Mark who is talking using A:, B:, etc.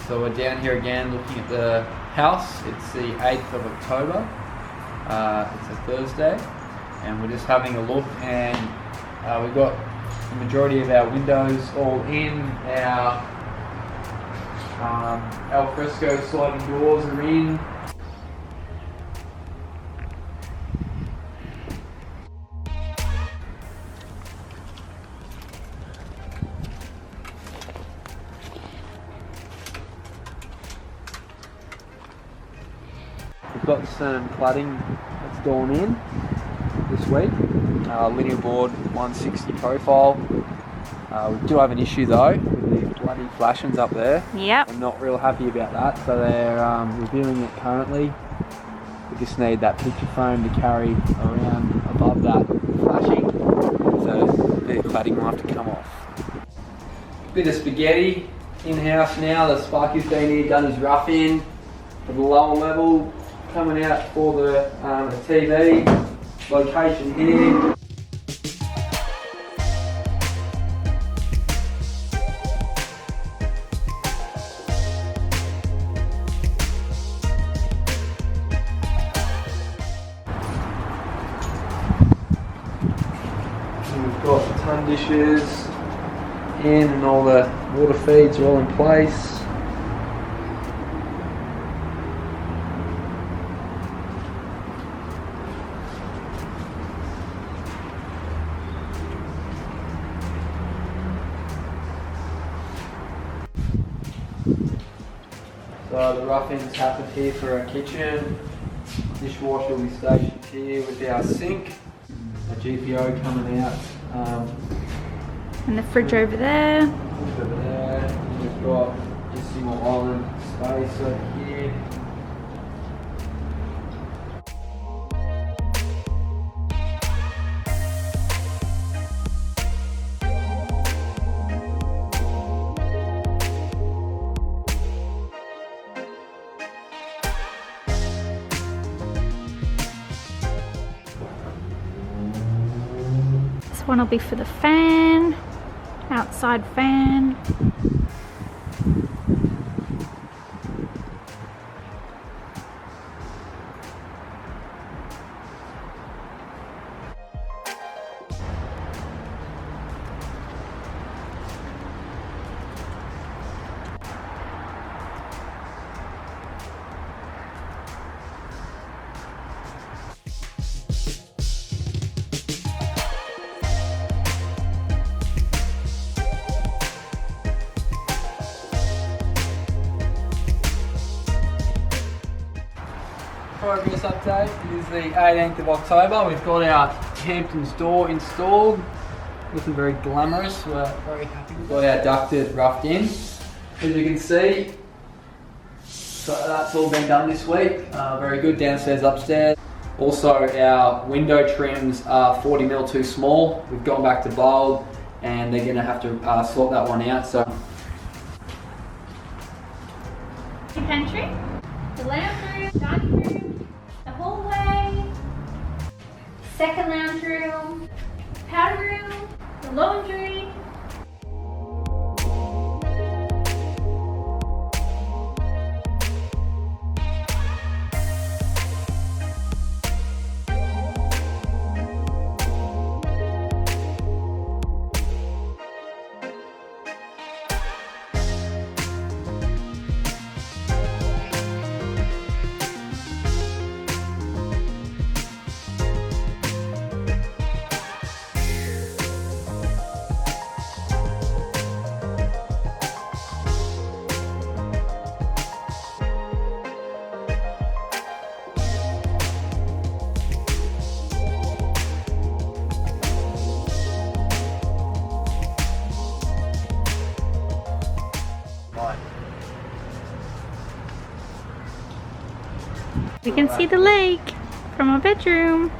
A: So we're down here again looking at the house. It's the 8th of October. It's a Thursday, and we're just having a look, and we've got the majority of our windows all in. Our al fresco sliding doors are in. We've got some cladding that's gone in this week. Linear board 160 profile. We do have an issue though with the bloody flashings up there.
B: Yep.
A: I'm not real happy about that, so they're reviewing it currently. We just need that picture frame to carry around above that flashing, so the cladding will have to come off. Bit of spaghetti in-house now. The Sparky's been here, done his rough in for the lower level. Coming out for the TV location here. And we've got the ton dishes in, and all the water feeds are all in place. So the rough-ins happened here for our kitchen. Dishwasher will be stationed here with our sink. Our GPO coming out.
B: And the fridge over there.
A: Over there. We've got just single island space over here.
B: This one will be for the fan, outside fan.
A: Progress update. It is the 18th of October. We've got our Hamptons door installed. Looking very glamorous. We're very happy. We've got our ducted roughed in. As you can see, so that's all been done this week. Very good downstairs, upstairs. Also, our window trims are 40mm too small. We've gone back to bold, and they're going to have to sort that one out. So.
B: The pantry, the lounge room, dining room, the hallway, second lounge room, powder room, the laundry. We can see the lake from our bedroom.